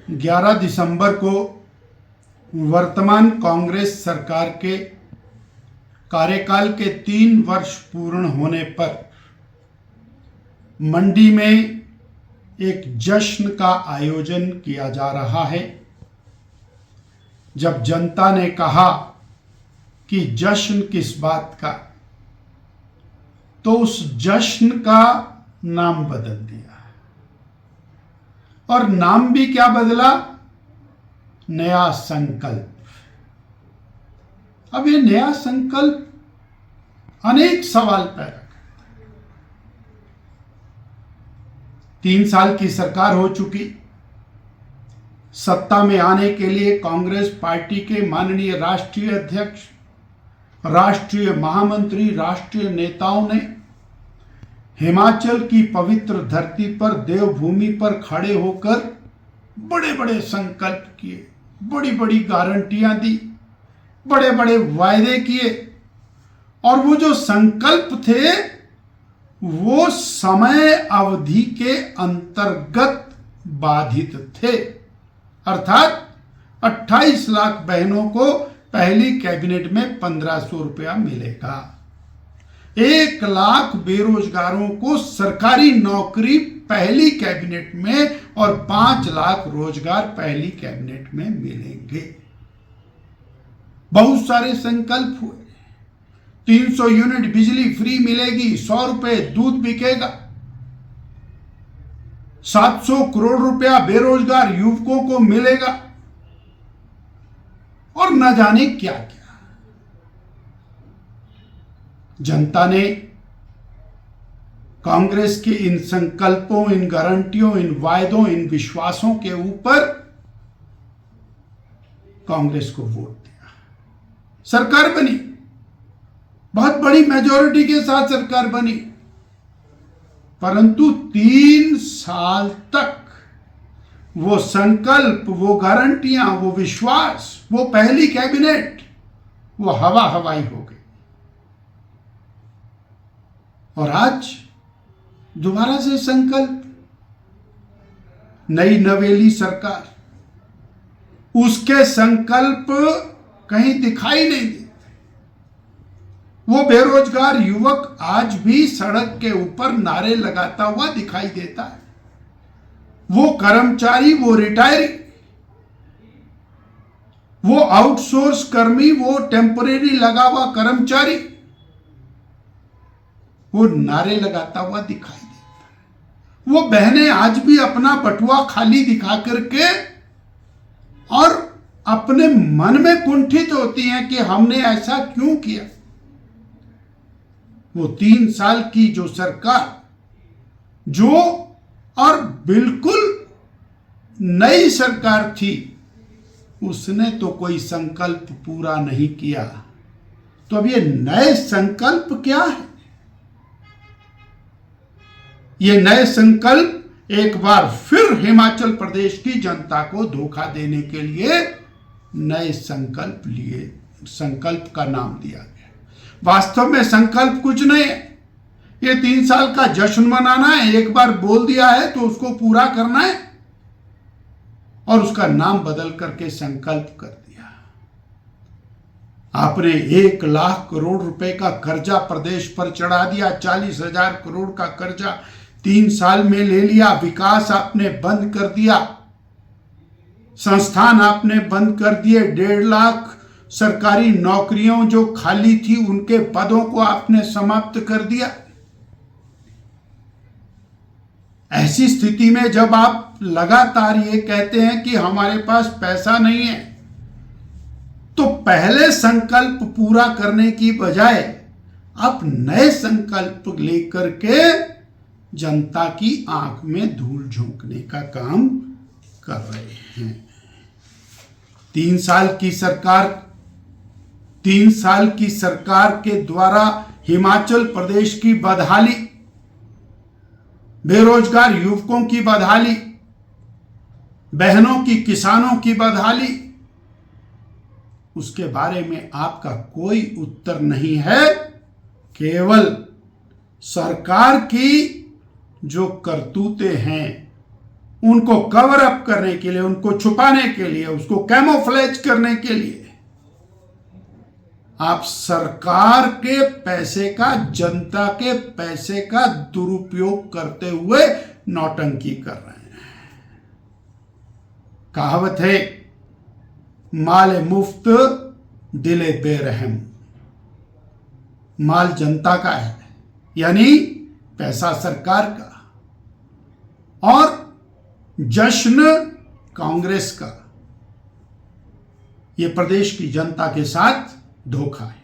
11 दिसंबर को वर्तमान कांग्रेस सरकार के कार्यकाल के 3 वर्ष पूर्ण होने पर मंडी में एक जश्न का आयोजन किया जा रहा है। जब जनता ने कहा कि जश्न किस बात का, तो उस जश्न का नाम बदल दिया। और नाम भी क्या बदला? नया संकल्प। अब ये नया संकल्प अनेक सवाल पैदा करता है। 3 साल की सरकार हो चुकी। सत्ता में आने के लिए कांग्रेस पार्टी के माननीय राष्ट्रीय अध्यक्ष, राष्ट्रीय महामंत्री, राष्ट्रीय नेताओं ने हिमाचल की पवित्र धरती पर, देवभूमि पर खड़े होकर बड़े बड़े संकल्प किए, बड़ी बड़ी गारंटियां दी, बड़े बड़े वायदे किए। और वो जो संकल्प थे वो समय अवधि के अंतर्गत बाधित थे। अर्थात 28 लाख बहनों को पहली कैबिनेट में 1500 रुपया मिलेगा। 1 लाख बेरोजगारों को सरकारी नौकरी पहली कैबिनेट में और 5 लाख रोजगार पहली कैबिनेट में मिलेंगे। बहुत सारे संकल्प हुए। 300 यूनिट बिजली फ्री मिलेगी, 100 रुपए दूध बिकेगा, 700 करोड़ रुपया बेरोजगार युवकों को मिलेगा और न जाने क्या क्या। जनता ने कांग्रेस के इन संकल्पों, इन गारंटियों, इन वायदों, इन विश्वासों के ऊपर कांग्रेस को वोट दिया। सरकार बनी, बहुत बड़ी मेजॉरिटी के साथ सरकार बनी, परंतु 3 साल तक वो संकल्प, वो गारंटियां, वो विश्वास, वो पहली कैबिनेट, वो हवा हवाई हो गई। और आज दोबारा से संकल्प, नई नवेली सरकार, उसके संकल्प कहीं दिखाई नहीं देते। वो बेरोजगार युवक आज भी सड़क के ऊपर नारे लगाता हुआ दिखाई देता है। वो कर्मचारी, वो रिटायरी, वो आउटसोर्स कर्मी, वो टेम्परेरी लगा हुआ कर्मचारी, वो नारे लगाता हुआ दिखाई देता है। वो बहनें आज भी अपना बटुआ खाली दिखा करके और अपने मन में कुंठित होती हैं कि हमने ऐसा क्यों किया। वो 3 साल की जो सरकार, जो और बिल्कुल नई सरकार थी, उसने तो कोई संकल्प पूरा नहीं किया। तो अब ये नए संकल्प क्या है? ये नए संकल्प एक बार फिर हिमाचल प्रदेश की जनता को धोखा देने के लिए नए संकल्प लिए, संकल्प का नाम दिया गया। वास्तव में संकल्प कुछ नहीं है। ये 3 साल का जश्न मनाना है। एक बार बोल दिया है तो उसको पूरा करना है और उसका नाम बदल करके संकल्प कर दिया। आपने 1 लाख करोड़ रुपए का कर्जा प्रदेश पर चढ़ा दिया। 40,000 करोड़ का कर्जा 3 साल में ले लिया। विकास आपने बंद कर दिया, संस्थान आपने बंद कर दिए। 1.5 लाख सरकारी नौकरियों जो खाली थी, उनके पदों को आपने समाप्त कर दिया। ऐसी स्थिति में जब आप लगातार ये कहते हैं कि हमारे पास पैसा नहीं है, तो पहले संकल्प पूरा करने की बजाय आप नए संकल्प लेकर के जनता की आंख में धूल झोंकने का काम कर रहे हैं। 3 साल की सरकार के द्वारा हिमाचल प्रदेश की बदहाली, बेरोजगार युवकों की बदहाली, बहनों की, किसानों की बदहाली, उसके बारे में आपका कोई उत्तर नहीं है। केवल सरकार की जो करतूतें हैं उनको कवर अप करने के लिए, उनको छुपाने के लिए, उसको कैमोफ्लेज करने के लिए आप सरकार के पैसे का, जनता के पैसे का दुरुपयोग करते हुए नौटंकी कर रहे हैं। कहावत है, माल मुफ्त दिले बेरहम। माल जनता का है, यानी पैसा सरकार का, और जश्न कांग्रेस का। यह प्रदेश की जनता के साथ धोखा है।